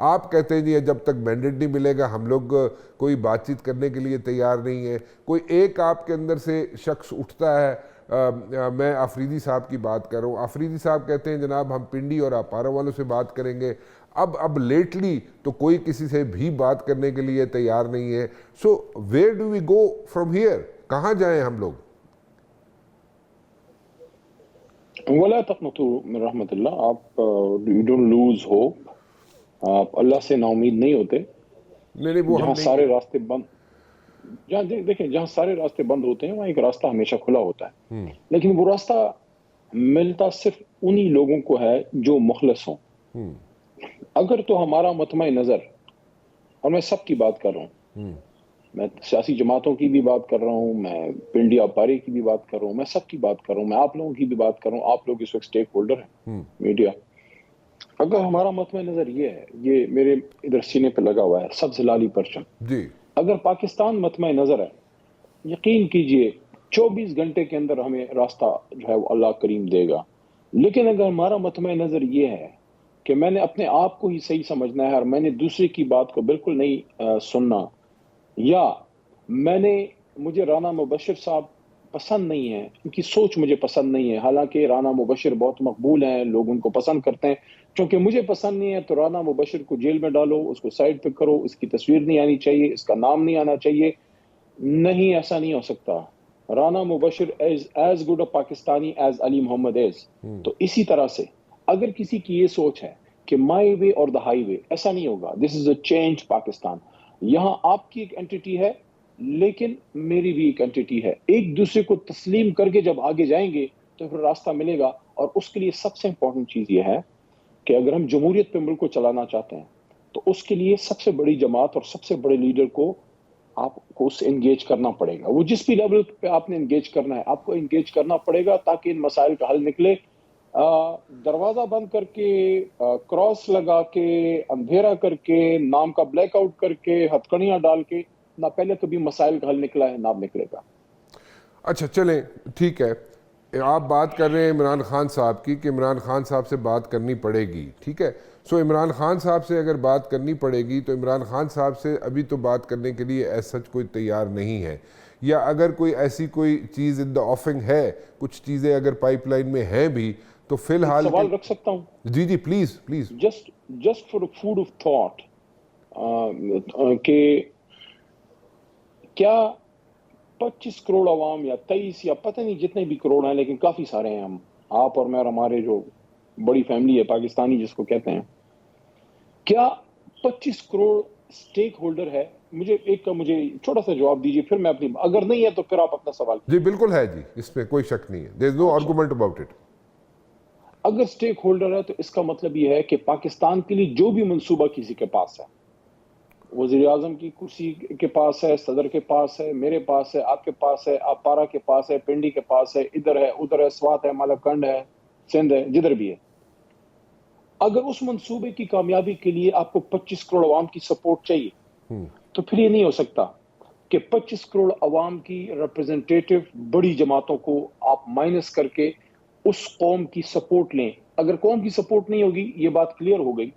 آپ کہتے ہیں جی جب تک مینڈیٹ نہیں ملے گا ہم لوگ کوئی بات چیت کرنے کے لیے تیار نہیں ہے. کوئی ایک آپ کے اندر سے شخص اٹھتا ہے, میں آفریدی صاحب کی بات کر رہا ہوں, آفریدی صاحب کہتے ہیں جناب ہم پنڈی اور اپارہ والوں سے بات کریں گے. اب لیٹلی تو کوئی کسی سے بھی بات کرنے کے لیے تیار نہیں ہے. So where do we go from here, کہاں جائیں ہم لوگ؟ ولا تقنطوا من رحمت اللہ. آپ یو ڈونٹ لوز ہوپ. آپ اللہ سے نا امید نہیں ہوتے. نہیں وہ ہم جہاں نہیں سارے راستے بند, جہاں دیکھیں جہاں سارے راستے بند ہوتے ہیں وہاں ایک راستہ ہمیشہ کھلا ہوتا ہے, لیکن وہ راستہ ملتا صرف انہی لوگوں کو ہے جو مخلص ہوں. اگر تو ہمارا مطمع نظر, اور میں سب کی بات کر رہا ہوں, میں سیاسی جماعتوں کی بھی بات کر رہا ہوں, میں پنڈی اپارے کی بھی بات کر رہا ہوں, میں سب کی بات کر رہا ہوں, میں آپ لوگوں کی بھی بات کر رہا ہوں. آپ لوگ اس وقت سٹیک ہولڈر ہیں, میڈیا. اگر ہمارا مطمع نظر یہ ہے, یہ میرے ادھر سینے پہ لگا ہوا ہے سبز لالی پرچم, جی اگر پاکستان مطمع نظر ہے, یقین کیجئے 24 گھنٹے کے اندر ہمیں راستہ جو ہے وہ اللہ کریم دے گا. لیکن اگر ہمارا مطمع نظر یہ ہے کہ میں نے اپنے آپ کو ہی صحیح سمجھنا ہے اور میں نے دوسرے کی بات کو بالکل نہیں سننا, یا مجھے رانا مبشر صاحب پسند نہیں ہے, ان کی سوچ مجھے پسند نہیں ہے, حالانکہ رانا مبشر بہت مقبول ہیں, لوگ ان کو پسند کرتے ہیں, چونکہ مجھے پسند نہیں ہے تو رانا مبشر کو جیل میں ڈالو, اس کو سائڈ پہ کرو, اس کی تصویر نہیں آنی چاہیے, اس کا نام نہیں آنا چاہیے. نہیں, ایسا نہیں ہو سکتا. Rana Mubashir as good a Pakistani as Ali Muhammad is. تو اسی طرح سے اگر کسی کی یہ سوچ ہے کہ مائی وے اور دا ہائی وے, ایسا نہیں ہوگا. دس از اے چینج پاکستان. یہاں آپ کی ایک اینٹیٹی ہے لیکن میری بھی ایک اینٹیٹی ہے. ایک دوسرے کو تسلیم کر کے جب آگے جائیں گے تو پھر راستہ ملے گا. اور اس کے لیے سب سے امپورٹنٹ چیز یہ ہے کہ اگر ہم جمہوریت پہ ملک کو چلانا چاہتے ہیں تو اس کے لیے سب سے بڑی جماعت اور سب سے بڑے لیڈر کو آپ کو اس سے انگیج کرنا پڑے گا. وہ جس بھی لیول پہ آپ نے انگیج کرنا ہے, آپ کو انگیج کرنا پڑے گا تاکہ ان مسائل کا حل نکلے. دروازہ بند کر کے, کراس لگا کے, اندھیرا کر کے, نام کا بلیک آؤٹ کر کے, ہتھکڑیاں ڈال کے, نہ پہلے کبھی مسائل کا حل نکلا ہے نہ اب نکلے گا. اچھا چلیں ٹھیک ہے, آپ بات کر رہے ہیں عمران خان صاحب کی کہ عمران خان صاحب سے بات کرنی پڑے گی, ٹھیک ہے. سو عمران خان صاحب سے اگر بات کرنی پڑے گی تو عمران خان صاحب سے ابھی تو بات کرنے کے لیے ایز سچ کوئی تیار نہیں ہے, یا اگر کوئی ایسی کوئی چیز ان دا آفنگ ہے, کچھ چیزیں اگر پائپ لائن میں ہیں بھی تو فی الحال سوال رکھ سکتا ہوں؟ جی جی please please. Just for food of thought, کہ کیا 25 کروڑ عوام یا 23 یا پتہ نہیں جتنے بھی کروڑ ہیں, لیکن کافی سارے ہیں, ہم آپ اور میں اور ہمارے جو بڑی فیملی ہے پاکستانی جس کو کہتے ہیں, کیا 25 کروڑ سٹیک ہولڈر ہے؟ مجھے چھوٹا سا جواب دیجئے, پھر میں اپنی, اگر نہیں ہے تو پھر آپ اپنا سوال جی کیجئے. بالکل ہے جی, اس میں کوئی شک نہیں ہے, there is no argument about it. اگر سٹیک ہولڈر ہے تو اس کا مطلب یہ ہے کہ پاکستان کے لیے جو بھی منصوبہ کسی کے پاس ہے, وزیر اعظم کی کرسی کے پاس ہے, صدر کے پاس ہے, میرے پاس ہے, آپ کے پاس ہے, اپارہ کے پاس ہے, پنڈی کے پاس ہے, ادھر ہے, ادھر ہے, سوات ہے, مالاکنڈ ہے, سندھ ہے, جدھر بھی ہے, اگر اس منصوبے کی کامیابی کے لیے آپ کو 25 کروڑ عوام کی سپورٹ چاہیے تو پھر یہ نہیں ہو سکتا کہ 25 کروڑ عوام کی ریپرزنٹیٹو بڑی جماعتوں کو آپ مائنس کر کے اس قوم کی سپورٹ لیں. اگر قوم کی سپورٹ نہیں ہوگی, یہ بات کلیئر ہو گئی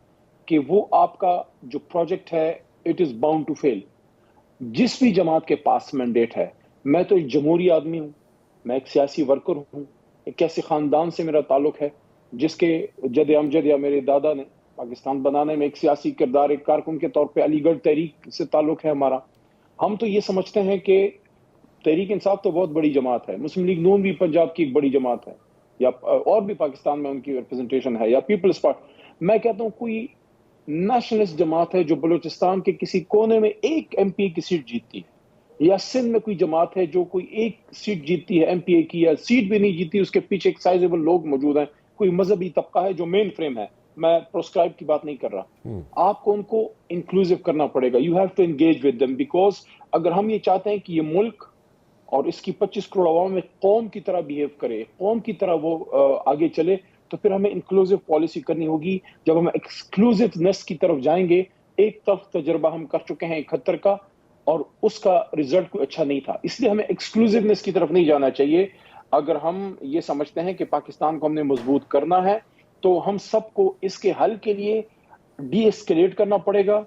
کہ وہ آپ کا جو پروجیکٹ ہے اٹ از باؤنڈ ٹو فیل. جس بھی جماعت کے پاس مینڈیٹ ہے, میں تو ایک جمہوری آدمی ہوں, میں ایک سیاسی ورکر ہوں, ایک ایسے خاندان سے میرا تعلق ہے جس کے جد امجد یا میرے دادا نے پاکستان بنانے میں ایک سیاسی کردار, ایک کارکن کے طور پہ علی گڑھ تحریک سے تعلق ہے ہمارا. ہم تو یہ سمجھتے ہیں کہ تحریک انصاف تو بہت بڑی جماعت ہے, مسلم لیگ نون بھی پنجاب کی ایک بڑی جماعت ہے, یا اور بھی پاکستان میں ان کی ریپرزنٹیشن ہے, یا پیپلز پارٹی. میں کہتا ہوں کوئی نیشنلسٹ جماعت ہے جو بلوچستان کے کسی کونے میں ایک ایم پی کی سیٹ جیتتی ہے, یا سندھ میں کوئی جماعت ہے جو کوئی ایک سیٹ جیتتی ہے ایم پی اے کی, یا سیٹ بھی نہیں جیتی, اس کے پیچھے ایک سائزیبل لوگ موجود ہیں, کوئی مذہبی طبقہ ہے جو مین فریم ہے. میں پروسکرائب کی بات نہیں کر رہا, آپ کو ان کو انکلوزیو کرنا پڑے گا. You have to engage with them, because اگر ہم یہ چاہتے ہیں کہ یہ ملک اور اس کی 25 کروڑ عوام میں قوم کی طرح بیہیو کرے, قوم کی طرح وہ آگے چلے, تو پھر ہمیں انکلوزیو پالیسی کرنی ہوگی. جب ہم ایکسکلوزیونیس کی طرف جائیں گے, ایک طرف تجربہ ہم کر چکے ہیں 71 کا, اور اس کا رزلٹ کوئی اچھا نہیں تھا, اس لیے ہمیں ایکسکلوزیونیس کی طرف نہیں جانا چاہیے. اگر ہم یہ سمجھتے ہیں کہ پاکستان کو ہم نے مضبوط کرنا ہے تو ہم سب کو اس کے حل کے لیے ڈی ایسکیلیٹ کرنا پڑے گا,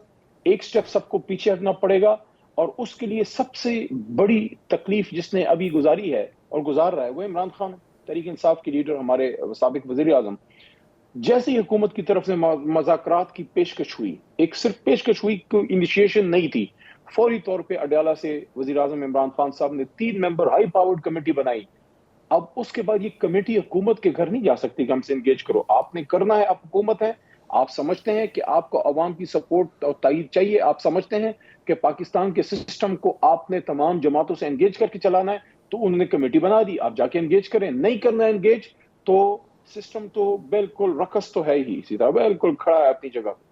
ایک سٹیپ سب کو پیچھے ہٹنا پڑے گا, اور اس کے لیے سب سے بڑی تکلیف جس نے ابھی گزاری ہے اور گزار رہا ہے وہ عمران خان, تحریک انصاف کے لیڈر, ہمارے سابق وزیر اعظم. جیسے ہی حکومت کی طرف سے مذاکرات کی پیشکش ہوئی, ایک صرف پیشکش ہوئی, کوئی انیشیشن نہیں تھی, فوری طور پہ اڈیالہ سے وزیر اعظم عمران خان صاحب نے 3 ممبر ہائی پاورڈ کمیٹی بنائی. اب اس کے بعد یہ کمیٹی حکومت کے گھر نہیں جا سکتی کہ ہم سے انگیج کرو, آپ نے کرنا ہے, آپ حکومت ہے, آپ سمجھتے ہیں کہ آپ کو عوام کی سپورٹ اور تائید چاہیے, آپ سمجھتے ہیں کہ پاکستان کے سسٹم کو آپ نے تمام جماعتوں سے انگیج کر کے چلانا ہے, تو انہوں نے کمیٹی بنا دی, آپ جا کے انگیج کریں. نہیں کرنا ہے انگیج تو سسٹم تو بالکل رقص تو ہے ہی, اسی طرح بالکل کھڑا ہے اپنی جگہ.